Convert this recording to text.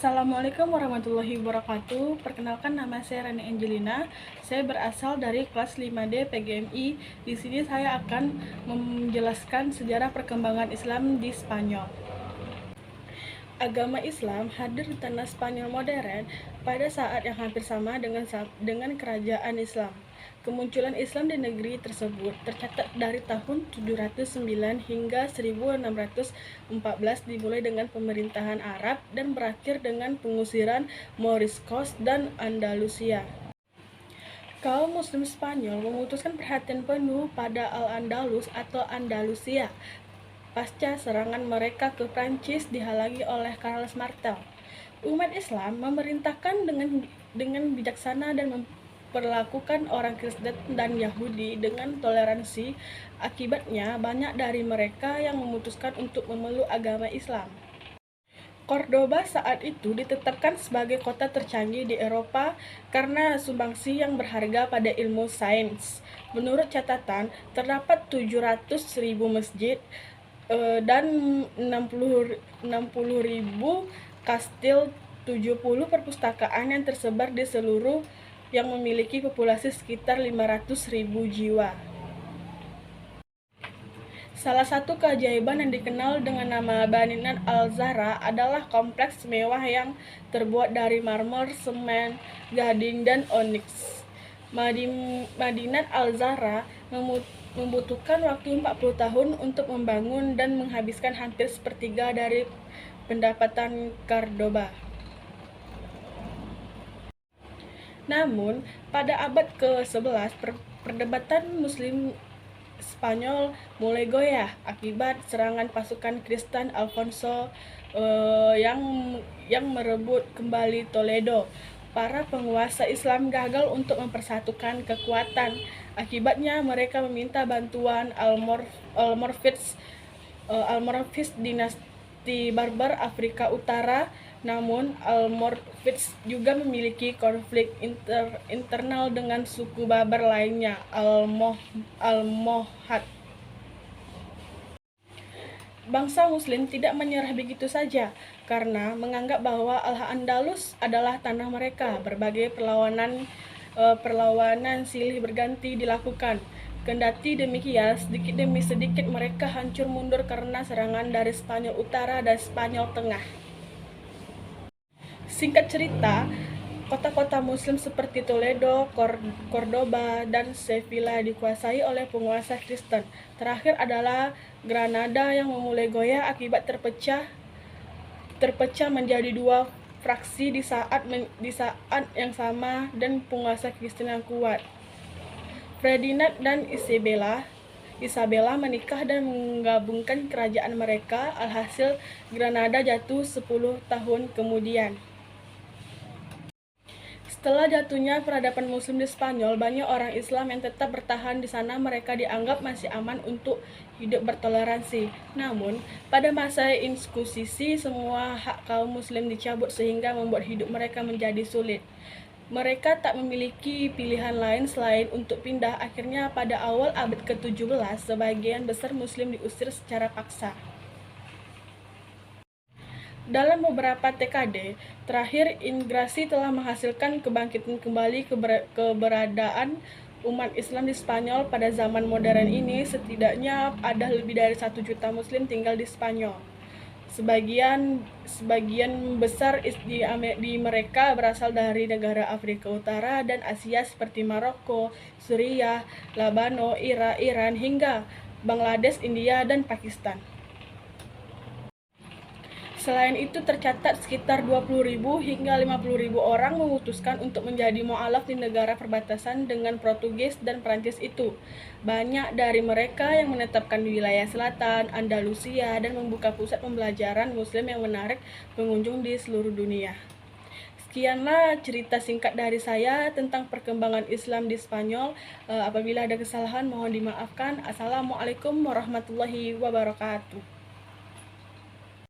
Assalamualaikum warahmatullahi wabarakatuh. Perkenalkan, nama saya Rani Angelina. Saya berasal dari kelas 5D PGMI. Di sini saya akan menjelaskan sejarah perkembangan Islam di Spanyol. Agama Islam hadir di tanah Spanyol modern pada saat yang hampir sama dengan kerajaan Islam. Kemunculan Islam di negeri tersebut tercatat dari tahun 709 hingga 1614, dimulai dengan pemerintahan Arab dan berakhir dengan pengusiran Moriscos dan Andalusia. Kaum Muslim Spanyol memutuskan perhatian penuh pada Al-Andalus atau Andalusia pasca serangan mereka ke Prancis dihalangi oleh Charles Martel. Umat Islam memerintahkan dengan bijaksana dan memperlakukan orang Kristen dan Yahudi dengan toleransi. Akibatnya, banyak dari mereka yang memutuskan untuk memeluk agama Islam. Cordoba saat itu ditetapkan sebagai kota tercanggih di Eropa karena sumbangsi yang berharga pada ilmu sains. Menurut catatan, terdapat 700.000 masjid dan 60.000 kastil, 70 perpustakaan yang tersebar di seluruh yang memiliki populasi sekitar 500.000 jiwa. Salah satu keajaiban yang dikenal dengan nama Madinat Al-Zahra adalah kompleks mewah yang terbuat dari marmer, semen, gading, dan oniks. Madinat Al-Zahra membutuhkan waktu 40 tahun untuk membangun dan menghabiskan hampir sepertiga dari pendapatan Cordoba. Namun, pada abad ke-11, perdebatan Muslim Spanyol mulai goyah akibat serangan pasukan Kristen Alfonso yang merebut kembali Toledo. Para penguasa Islam gagal untuk mempersatukan kekuatan. Akibatnya mereka meminta bantuan Almoravids dinasti Barbar Afrika Utara. Namun Almoravids juga memiliki konflik internal dengan suku Barbar lainnya, Almohad. Bangsa Muslim tidak menyerah begitu saja karena menganggap bahwa Al-Andalus adalah tanah mereka. Berbagai perlawanan silih berganti dilakukan. Kendati demikian, sedikit demi sedikit mereka hancur mundur karena serangan dari Spanyol Utara dan Spanyol Tengah. Singkat cerita, kota-kota Muslim seperti Toledo, Cordoba, dan Sevilla dikuasai oleh penguasa Kristen. Terakhir adalah Granada yang memulai goyah akibat terpecah menjadi dua fraksi di saat yang sama dan penguasa Kristen yang kuat. Ferdinand dan Isabella menikah dan menggabungkan kerajaan mereka. Alhasil, Granada jatuh 10 tahun kemudian. Setelah jatuhnya peradaban Muslim di Spanyol, banyak orang Islam yang tetap bertahan di sana. Mereka dianggap masih aman untuk hidup bertoleransi. Namun, pada masa Inkuisisi, semua hak kaum Muslim dicabut sehingga membuat hidup mereka menjadi sulit. Mereka tak memiliki pilihan lain selain untuk pindah. Akhirnya, pada awal abad ke-17, sebagian besar Muslim diusir secara paksa. Dalam beberapa dekade terakhir, imigrasi telah menghasilkan kebangkitan kembali keberadaan umat Islam di Spanyol. Pada zaman modern ini, setidaknya ada lebih dari 1 juta Muslim tinggal di Spanyol. Sebagian besar di mereka berasal dari negara Afrika Utara dan Asia seperti Maroko, Suriah, Lebanon, Iran, hingga Bangladesh, India, dan Pakistan. Selain itu, tercatat sekitar 20.000 hingga 50.000 orang memutuskan untuk menjadi mu'alaf di negara perbatasan dengan Portugis dan Prancis itu. Banyak dari mereka yang menetapkan di wilayah selatan Andalusia dan membuka pusat pembelajaran Muslim yang menarik pengunjung di seluruh dunia. Sekianlah cerita singkat dari saya tentang perkembangan Islam di Spanyol. Apabila ada kesalahan, mohon dimaafkan. Assalamualaikum warahmatullahi wabarakatuh.